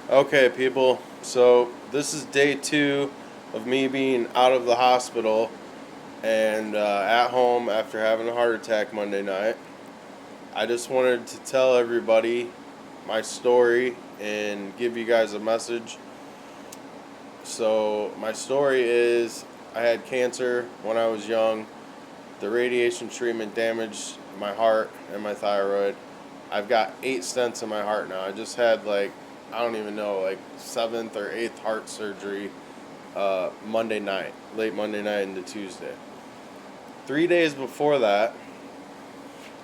Okay, people. So this is day 2 of me being out of the hospital and at home after having a heart attack Monday night. I just wanted to tell everybody my story and give you guys a message. So my story is I had cancer when I was young. The radiation treatment damaged my heart and my thyroid. I've got 8 stents in my heart now. I just had I don't even know, like seventh or eighth heart surgery Monday night, late Monday night into Tuesday. 3 days before that,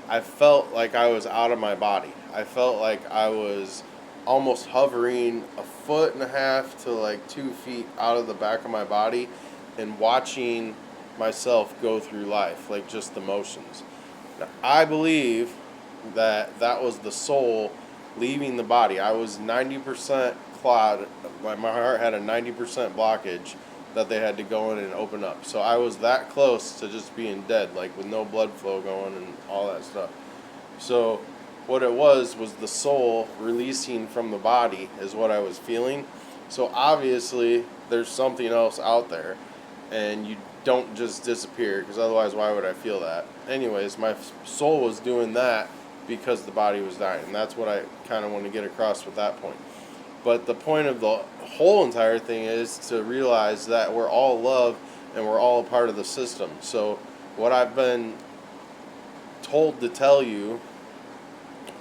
I felt like I was out of my body. I felt like I was almost hovering a foot and a half to like 2 feet out of the back of my body and watching myself go through life, like just the motions. Now, I believe that that was the soul leaving the body. I was 90% clot. My heart had a 90% blockage that they had to go in and open up. So I was that close to just being dead, like with no blood flow going and all that stuff. So what it was the soul releasing from the body is what I was feeling. So obviously there's something else out there, and you don't just disappear, because otherwise why would I feel that? Anyways, my soul was doing that because the body was dying, and that's what I kind of want to get across with that point. But the point of the whole entire thing is to realize that we're all love and we're all a part of the system. So what I've been told to tell you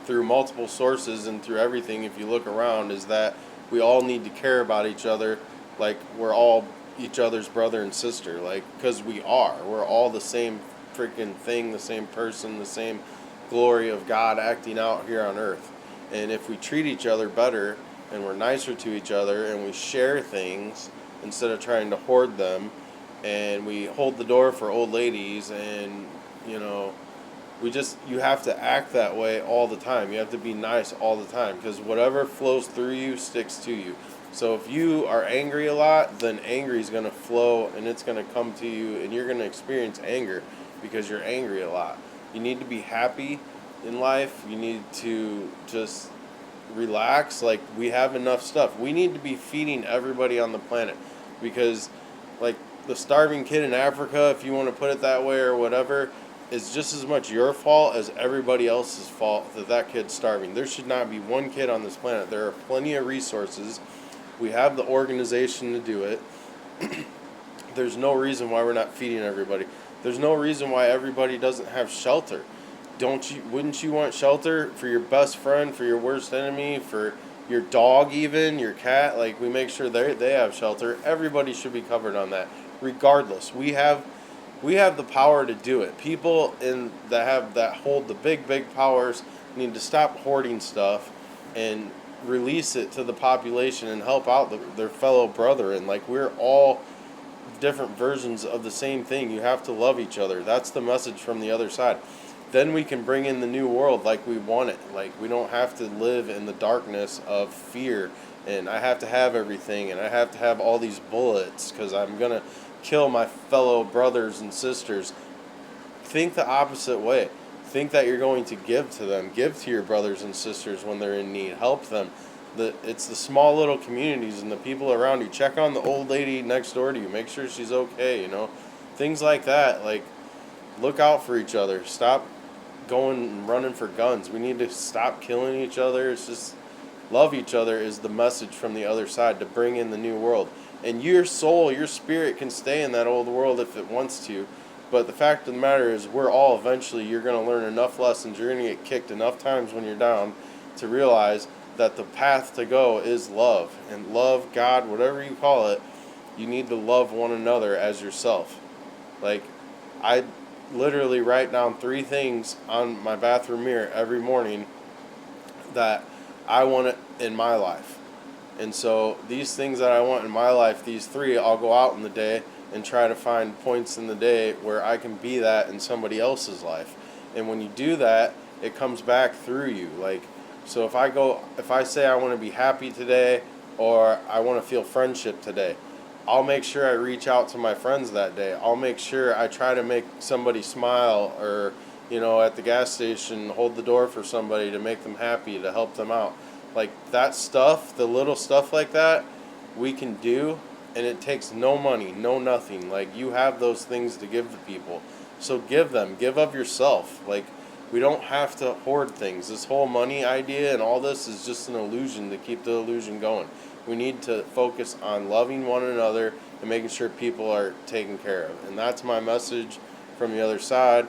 through multiple sources and through everything, if you look around, is that we all need to care about each other like we're all each other's brother and sister, like, because we're all the same freaking thing, the same person, the same glory of God acting out here on earth. And if we treat each other better and we're nicer to each other and we share things instead of trying to hoard them, and we hold the door for old ladies, and you know you have to act that way all the time. You have to be nice all the time, because whatever flows through you sticks to you. So if you are angry a lot, then angry is going to flow and it's going to come to you, and you're going to experience anger because you're angry a lot. You need to be happy in life. You need to just relax. Like, we have enough stuff. We need to be feeding everybody on the planet, because like the starving kid in Africa, if you want to put it that way or whatever, is just as much your fault as everybody else's fault that that kid's starving. There should not be one kid on this planet. There are plenty of resources. We have the organization to do it. There's no reason why we're not feeding everybody. There's no reason why everybody doesn't have shelter. Don't you? Wouldn't you want shelter for your best friend, for your worst enemy, for your dog, even your cat? Like, we make sure they have shelter. Everybody should be covered on that, regardless. We have the power to do it. People that hold the big powers need to stop hoarding stuff and release it to the population and help out their fellow brethren. Like, we're all different versions of the same thing. You have to love each other. That's the message from the other side. Then we can bring in the new world like we want it. Like, we don't have to live in the darkness of fear, and I have to have everything, and I have to have all these bullets because I'm going to kill my fellow brothers and sisters. Think the opposite way. Think that you're going to give to them. Give to your brothers and sisters when they're in need. Help them. It's the small little communities and the people around you. Check on the old lady next door to you. Make sure she's okay. Things like that. Like, look out for each other. Stop going and running for guns. We need to stop killing each other. It's just love each other is the message from the other side to bring in the new world. And your soul, your spirit can stay in that old world if it wants to. But the fact of the matter is, you're going to learn enough lessons. You're going to get kicked enough times when you're down to realize that the path to go is love. And love, God, whatever you call it, you need to love one another as yourself. Like, I literally write down 3 things on my bathroom mirror every morning that I want it in my life. And so these things that I want in my life, these 3, I'll go out in the day and try to find points in the day where I can be that in somebody else's life. And when you do that, it comes back through you. Like, so if I say I want to be happy today, or I want to feel friendship today, I'll make sure I reach out to my friends that day. I'll make sure I try to make somebody smile, or at the gas station, hold the door for somebody to make them happy, to help them out. Like that stuff, the little stuff like that, we can do, and it takes no money, no nothing. Like you have those things to give to people, so give them, give of yourself. Like we don't have to hoard things. This whole money idea and all this is just an illusion to keep the illusion going. We need to focus on loving one another and making sure people are taken care of. And that's my message from the other side.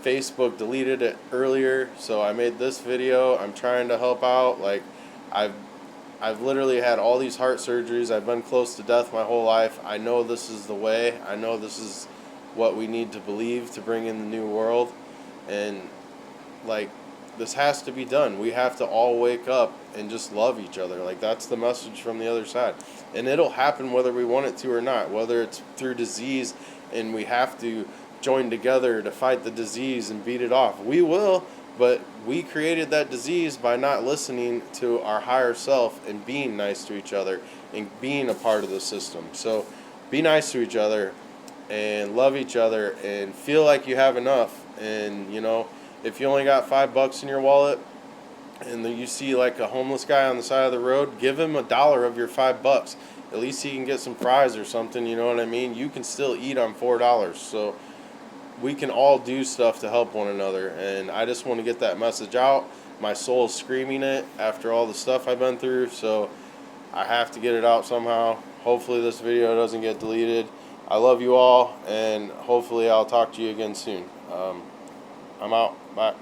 Facebook deleted it earlier, so I made this video. I'm trying to help out. Like I've I've literally had all these heart surgeries. I've been close to death my whole life. I know this is the way. I know this is what we need to believe to bring in the new world. And like this has to be done. We have to all wake up and just love each other. Like that's the message from the other side. And it'll happen whether we want it to or not, whether it's through disease and we have to join together to fight the disease and beat it off. We will, but we created that disease by not listening to our higher self and being nice to each other and being a part of the system. So be nice to each other and love each other and feel like you have enough. And you know, if you only got $5 in your wallet and then you see like a homeless guy on the side of the road, give him $1 of your $5. At least he can get some fries or something, you know what I mean? You can still eat on $4. So we can all do stuff to help one another, and I just want to get that message out. My soul is screaming it after all the stuff I've been through, so I have to get it out somehow. Hopefully this video doesn't get deleted. I love you all, and hopefully I'll talk to you again soon. I'm out. Bye.